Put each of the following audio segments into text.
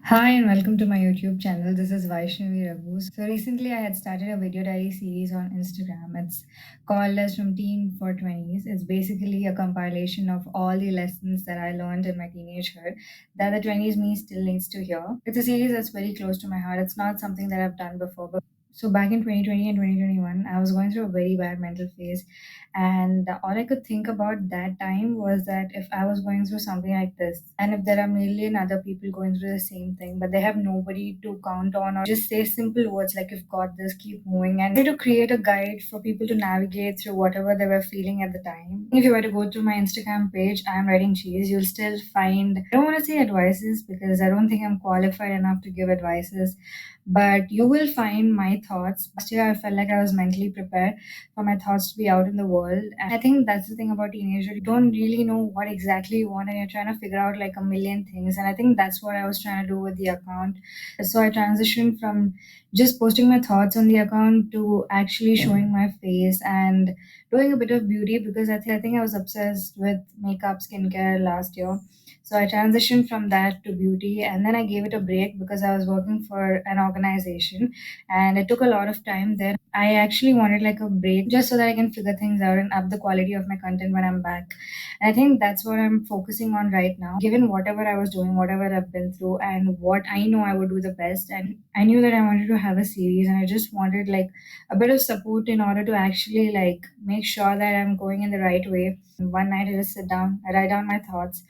Hi and welcome to my YouTube channel. This is Vaishnavi Raghu. So recently I had started a video diary series on Instagram. It's called as From Teen for 20s. It's basically a compilation of all the lessons that I learned in my teenagehood that the 20s me still needs to hear. It's a series that's very close to my heart. It's not something that I've done before. So back in 2020 and 2021, I was going through a very bad mental phase, and all I could think about that time was that if I was going through something like this, and if there are a million other people going through the same thing, but they have nobody to count on or just say simple words like, "You've got this, keep moving," and to create a guide for people to navigate through whatever they were feeling at the time. If you were to go through my Instagram page, I'm writing cheese, you'll still find, I don't want to say advices because I don't think I'm qualified enough to give advices, but you will find my thoughts. Last year, I felt like I was mentally prepared for my thoughts to be out in the world. And I think that's the thing about teenager. You don't really know what exactly you want and you're trying to figure out like a million things. And I think that's what I was trying to do with the account. So I transitioned from just posting my thoughts on the account to actually showing my face and doing a bit of beauty because I think I was obsessed with makeup, skincare last year. So I transitioned from that to beauty and then I gave it a break because I was working for an organization and it took a lot of time there. I actually wanted like a break just so that I can figure things out and up the quality of my content when I'm back. And I think that's what I'm focusing on right now. Given whatever I was doing, whatever I've been through, and what I know I would do the best, and I knew that I wanted to have a series, and I just wanted like a bit of support in order to actually like make sure that I'm going in the right way. One night I just sit down, I write down my thoughts.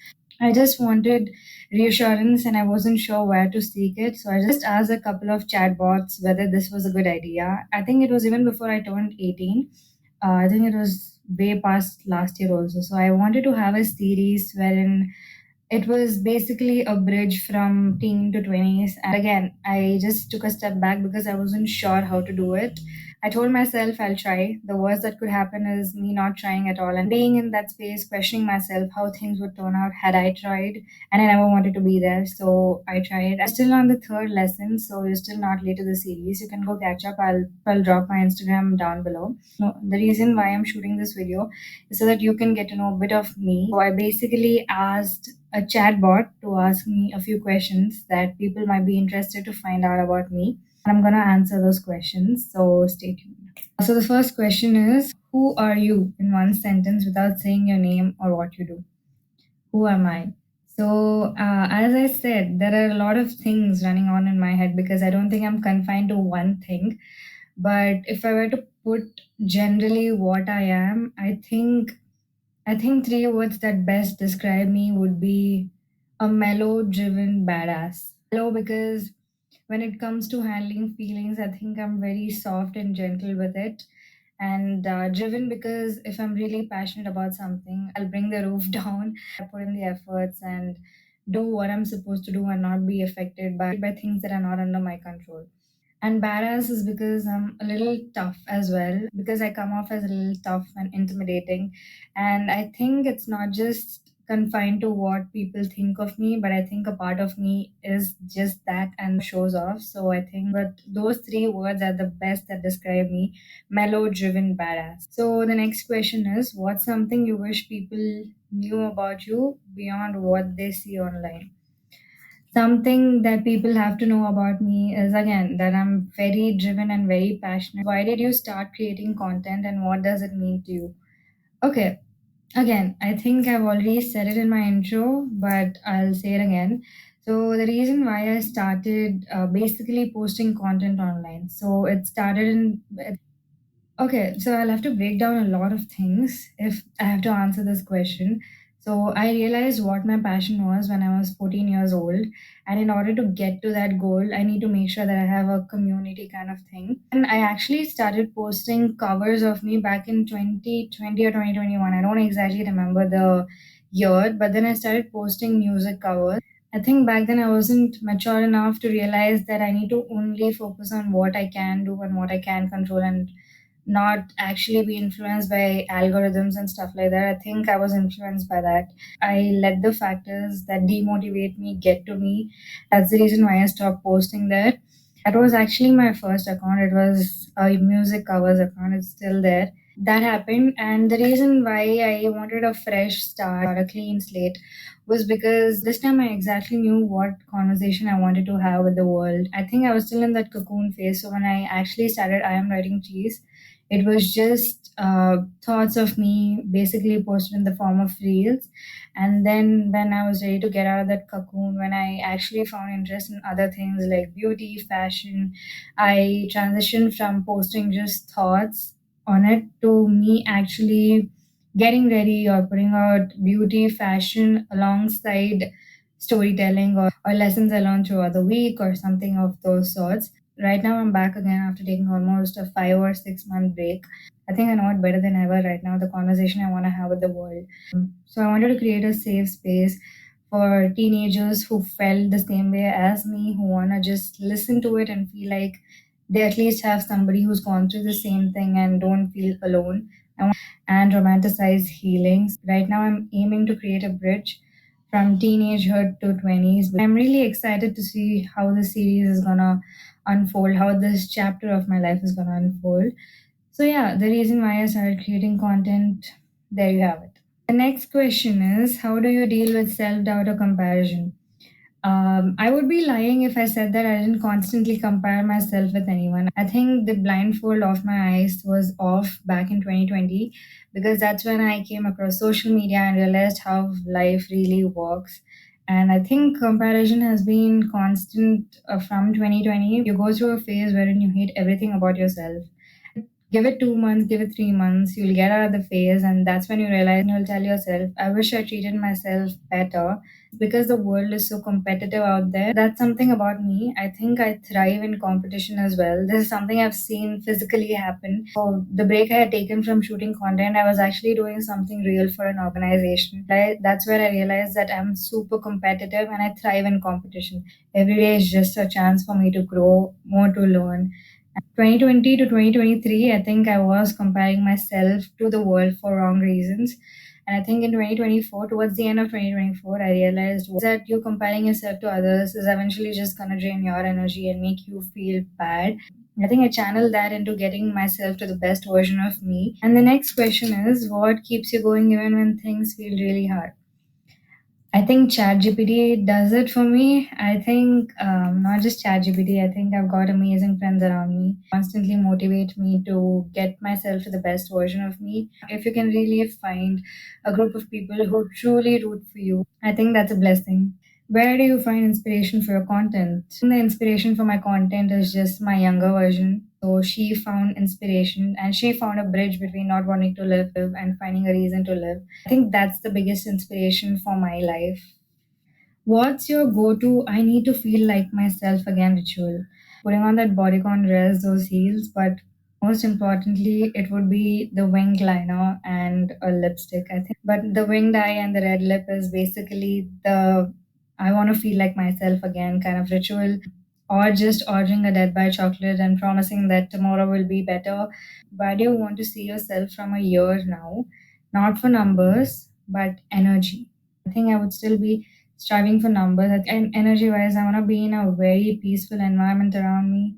I just wanted reassurance and I wasn't sure where to seek it. So I just asked a couple of chatbots whether this was a good idea. I think it was even before I turned 18. I think it was way past last year also. So I wanted to have a series wherein it was basically a bridge from teen to 20s. And again, I just took a step back because I wasn't sure how to do it. I told myself I'll try. The worst that could happen is me not trying at all and being in that space, questioning myself how things would turn out had I tried. And I never wanted to be there. So I tried. I'm still on the third lesson, so you're still not late to the series. You can go catch up. I'll drop my Instagram down below. No, the reason why I'm shooting this video is so that you can get to know a bit of me. So I basically asked a chatbot to ask me a few questions that people might be interested to find out about me. And I'm going to answer those questions. So stay tuned. So the first question is, who are you in one sentence without saying your name or what you do? Who am I? So, as I said, there are a lot of things running on in my head because I don't think I'm confined to one thing. But if I were to put generally what I am, I think three words that best describe me would be a mellow driven badass. Mellow because when it comes to handling feelings, I think I'm very soft and gentle with it. And driven because if I'm really passionate about something, I'll bring the roof down, I put in the efforts and do what I'm supposed to do and not be affected by things that are not under my control. And badass is because I'm a little tough as well, because I come off as a little tough and intimidating. And I think it's not just confined to what people think of me, but I think a part of me is just that and shows off. So I think but those three words are the best that describe me, mellow, driven, badass. So the next question is, what's something you wish people knew about you beyond what they see online? Something that people have to know about me is again that I'm very driven and very passionate. Why did you start creating content and what does it mean to you? Okay, again, I think I've already said it in my intro, but I'll say it again. So, the reason why I started basically posting content online. So, it started in Okay, so I'll have to break down a lot of things if I have to answer this question. So I realized what my passion was when I was 14 years old. And in order to get to that goal, I need to make sure that I have a community kind of thing. And I actually started posting covers of me back in 2020 or 2021. I don't exactly remember the year, but then I started posting music covers. I think back then I wasn't mature enough to realize that I need to only focus on what I can do and what I can control and not actually be influenced by algorithms and stuff like that. I think I was influenced by that. I let the factors that demotivate me get to me. That's the reason why I stopped posting there. That was actually my first account. It was a music covers account. It's still there. That happened, and the reason why I wanted a fresh start, a clean slate, was because this time I exactly knew what conversation I wanted to have with the world. I think I was still in that cocoon phase. So when I actually started I Am Writing Cheese, it was just thoughts of me basically posted in the form of reels. And then when I was ready to get out of that cocoon, when I actually found interest in other things like beauty, fashion, I transitioned from posting just thoughts on it to me actually getting ready or putting out beauty, fashion alongside storytelling or lessons I learned throughout the week or something of those sorts. Right now, I'm back again after taking almost a 5 or 6 month break. I think I know it better than ever right now, the conversation I want to have with the world. So, I wanted to create a safe space for teenagers who felt the same way as me, who want to just listen to it and feel like they at least have somebody who's gone through the same thing and don't feel alone. And romanticize healings. Right now, I'm aiming to create a bridge from teenagehood to 20s. I'm really excited to see how the series is gonna unfold, how this chapter of my life is gonna unfold. So, yeah, the reason why I started creating content, there you have it. The next question is, how do you deal with self doubt or comparison? I would be lying if I said that I didn't constantly compare myself with anyone. I think the blindfold off my eyes was off back in 2020 because that's when I came across social media and realized how life really works. And I think comparison has been constant from 2020. You go through a phase wherein you hate everything about yourself. Give it 2 months, give it 3 months, you'll get out of the phase, and that's when you realize and you'll tell yourself, I wish I treated myself better because the world is so competitive out there. That's something about me. I think I thrive in competition as well. This is something I've seen physically happen. So the break I had taken from shooting content, I was actually doing something real for an organization. That's where I realized that I'm super competitive and I thrive in competition. Every day is just a chance for me to grow, more to learn. 2020 to 2023, I think I was comparing myself to the world for wrong reasons. And I think in 2024, towards the end of 2024, I realized that you comparing yourself to others is eventually just going to drain your energy and make you feel bad. I think I channeled that into getting myself to the best version of me. And the next question is, what keeps you going even when things feel really hard? I think ChatGPT does it for me. I think not just ChatGPT. I think I've got amazing friends around me, constantly motivate me to get myself to the best version of me. If you can really find a group of people who truly root for you, I think that's a blessing. Where do you find inspiration for your content? The inspiration for my content is just my younger version. So she found inspiration and she found a bridge between not wanting to live and finding a reason to live. I think that's the biggest inspiration for my life. What's your go to I need to feel like myself again ritual? Putting on that bodycon dress, those heels, but most importantly, it would be the winged liner and a lipstick, I think. But the winged eye and the red lip is basically the I want to feel like myself again kind of ritual, or just ordering a dead by chocolate and promising that tomorrow will be better. Why do you want to see yourself from a year now? Not for numbers, but energy. I think I would still be striving for numbers. And energy wise, I want to be in a very peaceful environment around me.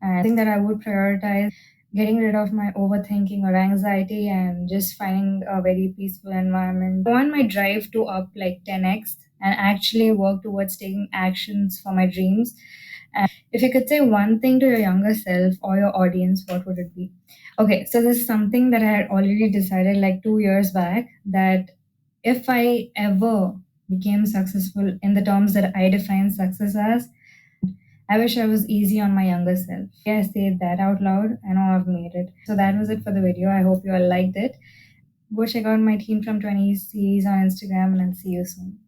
And I think that I would prioritize getting rid of my overthinking or anxiety and just finding a very peaceful environment. I want my drive to up like 10x and actually work towards taking actions for my dreams. And if you could say one thing to your younger self or your audience, what would it be? Okay, so this is something that I had already decided like 2 years back that if I ever became successful in the terms that I define success as, I wish I was easy on my younger self. Yeah, I say that out loud. I know I've made it. So that was it for the video. I hope you all liked it. Go check out my Teen from 20s series on Instagram and I'll see you soon.